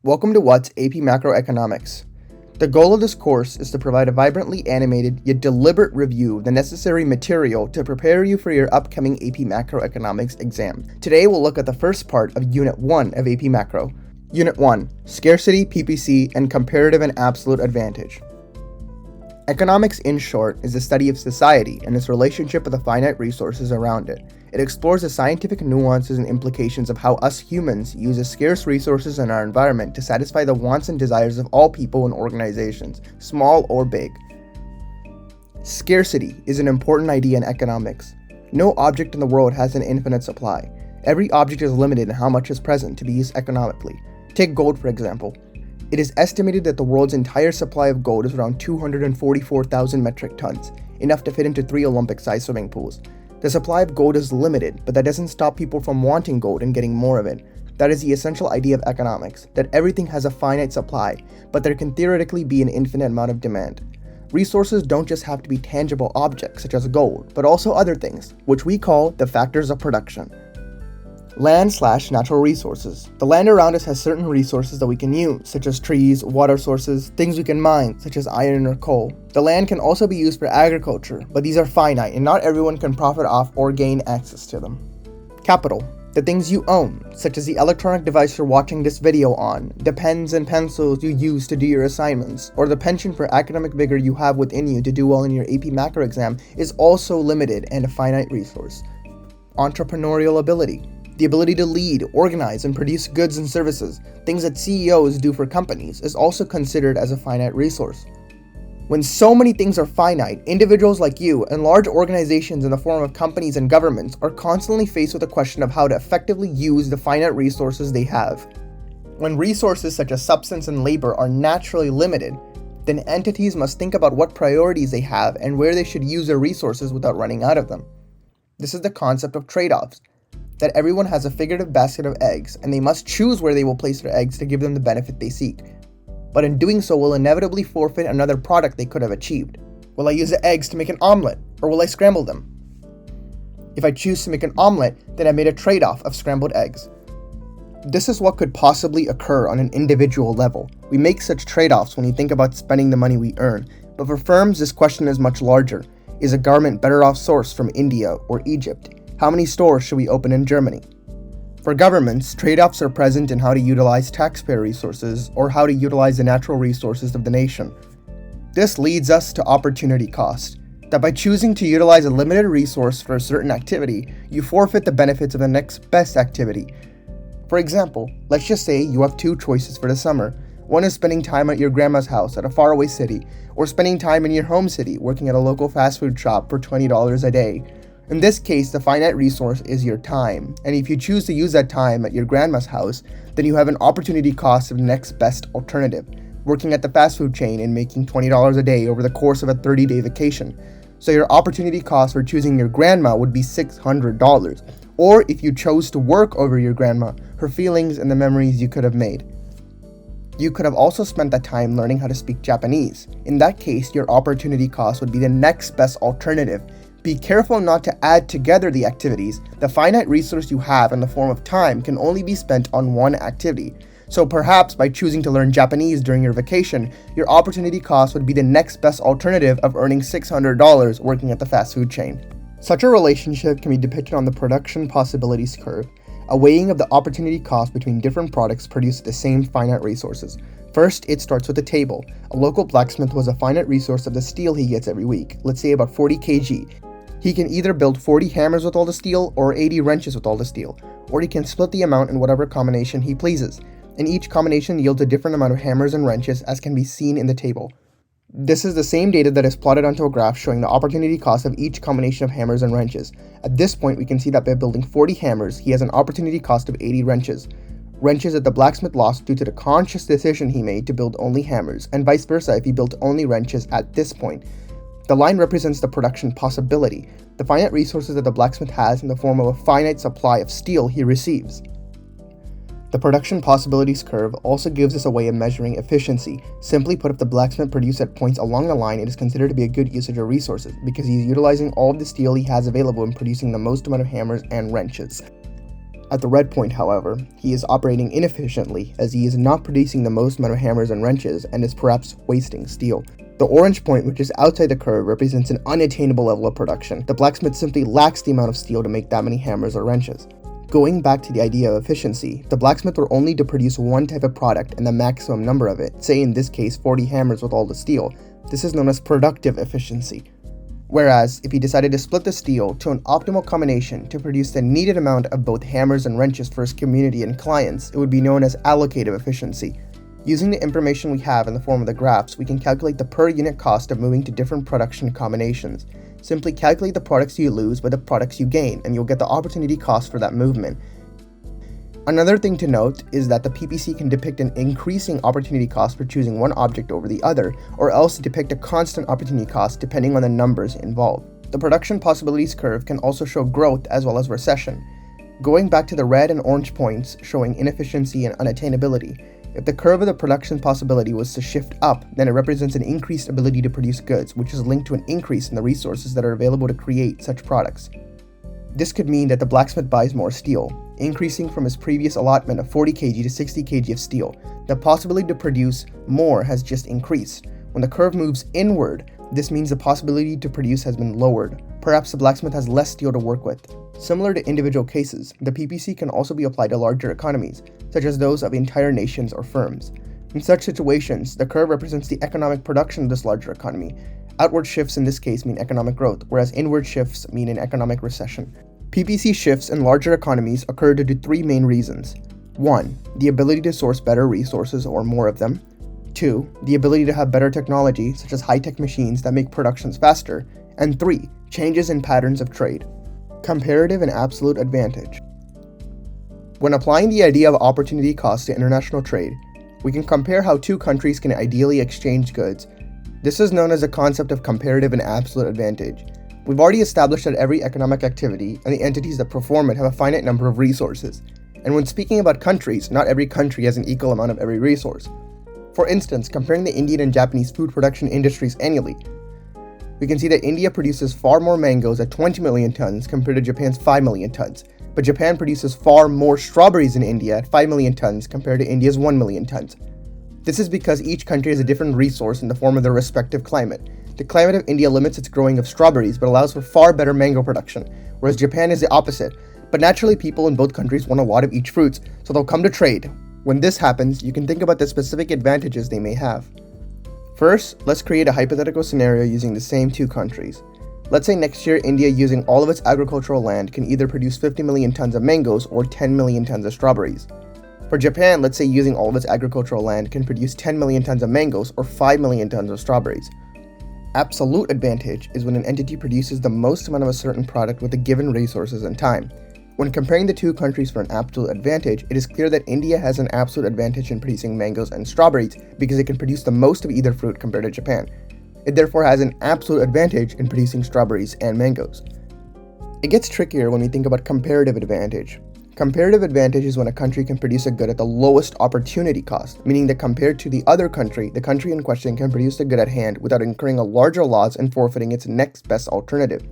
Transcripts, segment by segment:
Welcome to What's AP Macroeconomics. The goal of this course is to provide a vibrantly animated yet deliberate review of the necessary material to prepare you for your upcoming AP Macroeconomics exam. Today we'll look at the first part of Unit 1 of AP Macro. Unit 1, Scarcity, PPC, and Comparative and Absolute Advantage. Economics, in short, is the study of society and its relationship with the finite resources around it. It explores the scientific nuances and implications of how us humans use the scarce resources in our environment to satisfy the wants and desires of all people and organizations, small or big. Scarcity is an important idea in economics. No object in the world has an infinite supply. Every object is limited in how much is present to be used economically. Take gold, for example. It is estimated that the world's entire supply of gold is around 244,000 metric tons, enough to fit into 3 Olympic-sized swimming pools. The supply of gold is limited, but that doesn't stop people from wanting gold and getting more of it. That is the essential idea of economics, that everything has a finite supply, but there can theoretically be an infinite amount of demand. Resources don't just have to be tangible objects such as gold, but also other things, which we call the factors of production. Land/natural resources. The land around us has certain resources that we can use, such as trees, water sources, things we can mine, such as iron or coal. The land can also be used for agriculture, but these are finite and not everyone can profit off or gain access to them. Capital. The things you own, such as the electronic device you're watching this video on, the pens and pencils you use to do your assignments, or the penchant for academic vigor you have within you to do well in your AP Macro exam is also limited and a finite resource. Entrepreneurial ability. The ability to lead, organize, and produce goods and services, things that CEOs do for companies, is also considered as a finite resource. When so many things are finite, individuals like you and large organizations in the form of companies and governments are constantly faced with the question of how to effectively use the finite resources they have. When resources such as substance and labor are naturally limited, then entities must think about what priorities they have and where they should use their resources without running out of them. This is the concept of trade-offs. That everyone has a figurative basket of eggs, and they must choose where they will place their eggs to give them the benefit they seek. But in doing so will inevitably forfeit another product they could have achieved. Will I use the eggs to make an omelet, or will I scramble them? If I choose to make an omelet, then I made a trade-off of scrambled eggs. This is what could possibly occur on an individual level. We make such trade-offs when we think about spending the money we earn, but for firms this question is much larger. Is a garment better off sourced from India or Egypt? How many stores should we open in Germany? For governments, trade-offs are present in how to utilize taxpayer resources or how to utilize the natural resources of the nation. This leads us to opportunity cost, that by choosing to utilize a limited resource for a certain activity, you forfeit the benefits of the next best activity. For example, let's just say you have 2 choices for the summer. One is spending time at your grandma's house at a faraway city, or spending time in your home city working at a local fast food shop for $20 a day. In this case, the finite resource is your time, and if you choose to use that time at your grandma's house, then you have an opportunity cost of the next best alternative, working at the fast food chain and making $20 a day over the course of a 30-day vacation. So your opportunity cost for choosing your grandma would be $600, or if you chose to work over your grandma, her feelings and the memories you could have made. You could have also spent that time learning how to speak Japanese. In that case, your opportunity cost would be the next best alternative. Be careful not to add together the activities. The finite resource you have in the form of time can only be spent on one activity. So perhaps by choosing to learn Japanese during your vacation, your opportunity cost would be the next best alternative of earning $600 working at the fast food chain. Such a relationship can be depicted on the production possibilities curve, a weighing of the opportunity cost between different products produced with the same finite resources. First, it starts with a table. A local blacksmith was a finite resource of the steel he gets every week, let's say about 40 kg. He can either build 40 hammers with all the steel or 80 wrenches with all the steel, or he can split the amount in whatever combination he pleases, and each combination yields a different amount of hammers and wrenches as can be seen in the table. This is the same data that is plotted onto a graph showing the opportunity cost of each combination of hammers and wrenches. At this point, we can see that by building 40 hammers, he has an opportunity cost of 80 wrenches. Wrenches that the blacksmith lost due to the conscious decision he made to build only hammers, and vice versa if he built only wrenches at this point. The line represents the production possibility, the finite resources that the blacksmith has in the form of a finite supply of steel he receives. The production possibilities curve also gives us a way of measuring efficiency. Simply put, if the blacksmith produces at points along the line, it is considered to be a good usage of resources because he is utilizing all of the steel he has available in producing the most amount of hammers and wrenches. At the red point, however, he is operating inefficiently as he is not producing the most amount of hammers and wrenches and is perhaps wasting steel. The orange point, which is outside the curve, represents an unattainable level of production. The blacksmith simply lacks the amount of steel to make that many hammers or wrenches. Going back to the idea of efficiency, the blacksmith were only to produce one type of product and the maximum number of it, say in this case 40 hammers with all the steel. This is known as productive efficiency. Whereas, if he decided to split the steel to an optimal combination to produce the needed amount of both hammers and wrenches for his community and clients, it would be known as allocative efficiency. Using the information we have in the form of the graphs, we can calculate the per unit cost of moving to different production combinations. Simply calculate the products you lose by the products you gain, and you'll get the opportunity cost for that movement. Another thing to note is that the PPC can depict an increasing opportunity cost for choosing one object over the other, or else depict a constant opportunity cost depending on the numbers involved. The production possibilities curve can also show growth as well as recession. Going back to the red and orange points showing inefficiency and unattainability, if the curve of the production possibility was to shift up, then it represents an increased ability to produce goods, which is linked to an increase in the resources that are available to create such products. This could mean that the blacksmith buys more steel, increasing from his previous allotment of 40 kg to 60 kg of steel. The possibility to produce more has just increased. When the curve moves inward, this means the possibility to produce has been lowered. Perhaps the blacksmith has less steel to work with. Similar to individual cases, the PPC can also be applied to larger economies, such as those of entire nations or firms. In such situations, the curve represents the economic production of this larger economy. Outward shifts in this case mean economic growth, whereas inward shifts mean an economic recession. PPC shifts in larger economies occur due to three main reasons. 1. The ability to source better resources or more of them. 2. The ability to have better technology, such as high-tech machines that make productions faster. And 3. Changes in patterns of trade. Comparative and Absolute Advantage. When applying the idea of opportunity cost to international trade, we can compare how two countries can ideally exchange goods. This is known as the concept of comparative and absolute advantage. We've already established that every economic activity and the entities that perform it have a finite number of resources. And when speaking about countries, not every country has an equal amount of every resource. For instance, comparing the Indian and Japanese food production industries annually, we can see that India produces far more mangoes at 20 million tons compared to Japan's 5 million tons. But Japan produces far more strawberries in India at 5 million tons compared to India's 1 million tons. This is because each country has a different resource in the form of their respective climate. The climate of India limits its growing of strawberries but allows for far better mango production, whereas Japan is the opposite. But naturally, people in both countries want a lot of each fruits, so they'll come to trade. When this happens, you can think about the specific advantages they may have. First, let's create a hypothetical scenario using the same two countries. Let's say next year India, using all of its agricultural land, can either produce 50 million tons of mangoes or 10 million tons of strawberries. For Japan, let's say using all of its agricultural land can produce 10 million tons of mangoes or 5 million tons of strawberries. Absolute advantage is when an entity produces the most amount of a certain product with the given resources and time. When comparing the two countries for an absolute advantage, it is clear that India has an absolute advantage in producing mangoes and strawberries because it can produce the most of either fruit compared to Japan. It therefore has an absolute advantage in producing strawberries and mangoes. It gets trickier when we think about comparative advantage. Comparative advantage is when a country can produce a good at the lowest opportunity cost, meaning that compared to the other country, the country in question can produce the good at hand without incurring a larger loss and forfeiting its next best alternative.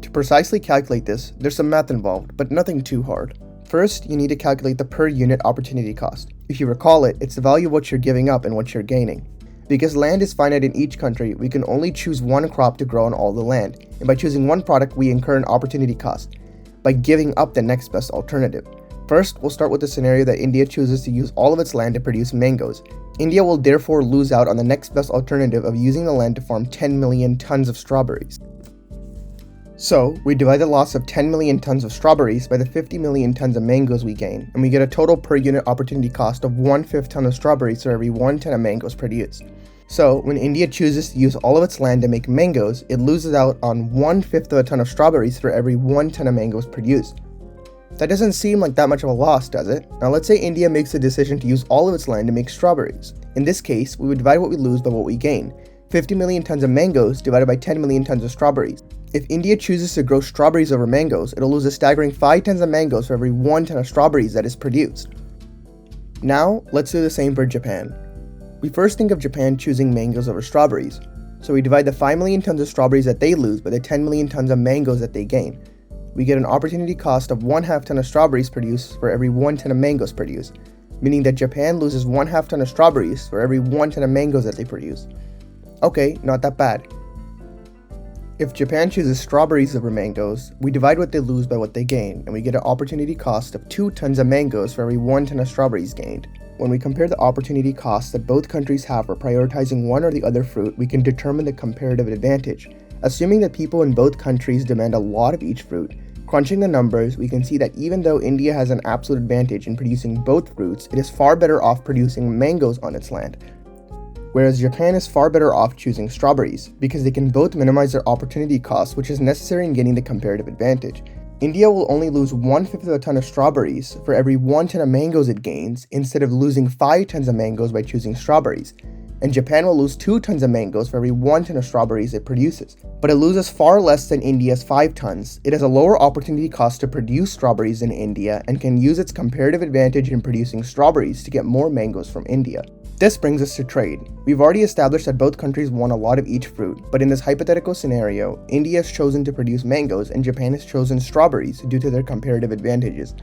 To precisely calculate this, there's some math involved, but nothing too hard. First, you need to calculate the per unit opportunity cost. If you recall it, it's the value of what you're giving up and what you're gaining. Because land is finite in each country, we can only choose one crop to grow on all the land, and by choosing one product, we incur an opportunity cost by giving up the next best alternative. First, we'll start with the scenario that India chooses to use all of its land to produce mangoes. India will therefore lose out on the next best alternative of using the land to farm 10 million tons of strawberries. So, we divide the loss of 10 million tons of strawberries by the 50 million tons of mangoes we gain, and we get a total per unit opportunity cost of 1/5 ton of strawberries for every 1 ton of mangoes produced. So, when India chooses to use all of its land to make mangoes, it loses out on 1/5 of a ton of strawberries for every 1 ton of mangoes produced. That doesn't seem like that much of a loss, does it? Now let's say India makes the decision to use all of its land to make strawberries. In this case, we would divide what we lose by what we gain. 50 million tons of mangoes divided by 10 million tons of strawberries. If India chooses to grow strawberries over mangoes, it'll lose a staggering 5 tons of mangoes for every 1 ton of strawberries that is produced. Now, let's do the same for Japan. We first think of Japan choosing mangoes over strawberries, so we divide the 5 million tons of strawberries that they lose by the 10 million tons of mangoes that they gain. we get an opportunity cost of 1/2 ton of strawberries produced for every 1 ton of mangoes produced, meaning that Japan loses 1/2 ton of strawberries for every 1 ton of mangoes that they produce. Okay, not that bad. If Japan chooses strawberries over mangoes, we divide what they lose by what they gain, and we get an opportunity cost of 2 tons of mangoes for every 1 ton of strawberries gained. When we compare the opportunity costs that both countries have for prioritizing one or the other fruit, we can determine the comparative advantage. Assuming that people in both countries demand a lot of each fruit, crunching the numbers, we can see that even though India has an absolute advantage in producing both fruits, it is far better off producing mangoes on its land. Whereas Japan is far better off choosing strawberries, because they can both minimize their opportunity costs, which is necessary in getting the comparative advantage. India will only lose 1/5 of a ton of strawberries for every 1 ton of mangoes it gains, instead of losing 5 tons of mangoes by choosing strawberries. And Japan will lose 2 tons of mangoes for every 1 ton of strawberries it produces. But it loses far less than India's 5 tons. It has a lower opportunity cost to produce strawberries in India and can use its comparative advantage in producing strawberries to get more mangoes from India. This brings us to trade. We've already established that both countries want a lot of each fruit, but in this hypothetical scenario, India has chosen to produce mangoes and Japan has chosen strawberries due to their comparative advantages.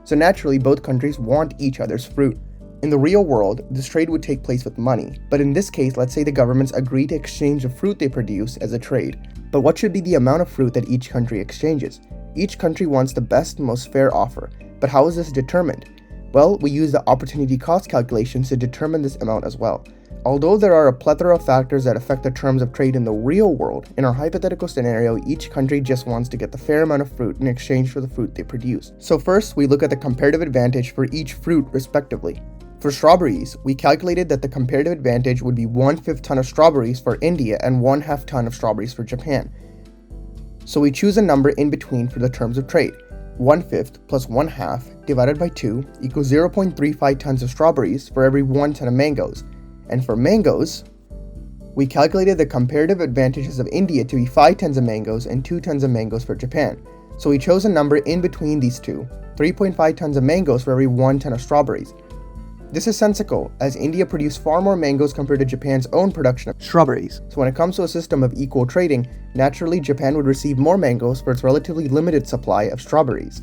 So naturally, both countries want each other's fruit. In the real world, this trade would take place with money, but in this case, let's say the governments agree to exchange the fruit they produce as a trade. But what should be the amount of fruit that each country exchanges? Each country wants the best, most fair offer, but how is this determined? Well, we use the opportunity cost calculations to determine this amount as well. Although there are a plethora of factors that affect the terms of trade in the real world, in our hypothetical scenario, each country just wants to get the fair amount of fruit in exchange for the fruit they produce. So first, we look at the comparative advantage for each fruit respectively. For strawberries, we calculated that the comparative advantage would be 1/5 ton of strawberries for India and 1/2 ton of strawberries for Japan. So we choose a number in between for the terms of trade. 1/5 plus 1/2 divided by 2 equals 0.35 tons of strawberries for every 1 ton of mangoes. And for mangoes, we calculated the comparative advantages of India to be 5 tons of mangoes and 2 tons of mangoes for Japan. So we chose a number in between these two, 3.5 tons of mangoes for every 1 ton of strawberries. This is sensical, as India produced far more mangoes compared to Japan's own production of strawberries. So when it comes to a system of equal trading, naturally Japan would receive more mangoes for its relatively limited supply of strawberries.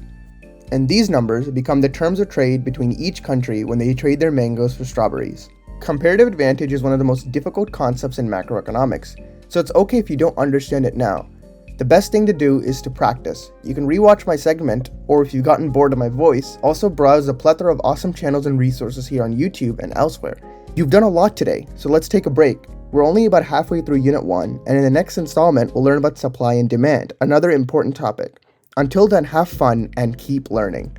And these numbers become the terms of trade between each country when they trade their mangoes for strawberries. Comparative advantage is one of the most difficult concepts in macroeconomics, so it's okay if you don't understand it now. The best thing to do is to practice. You can rewatch my segment, or if you've gotten bored of my voice, also browse a plethora of awesome channels and resources here on YouTube and elsewhere. You've done a lot today, so let's take a break. We're only about halfway through Unit 1, and in the next installment, we'll learn about supply and demand, another important topic. Until then, have fun and keep learning.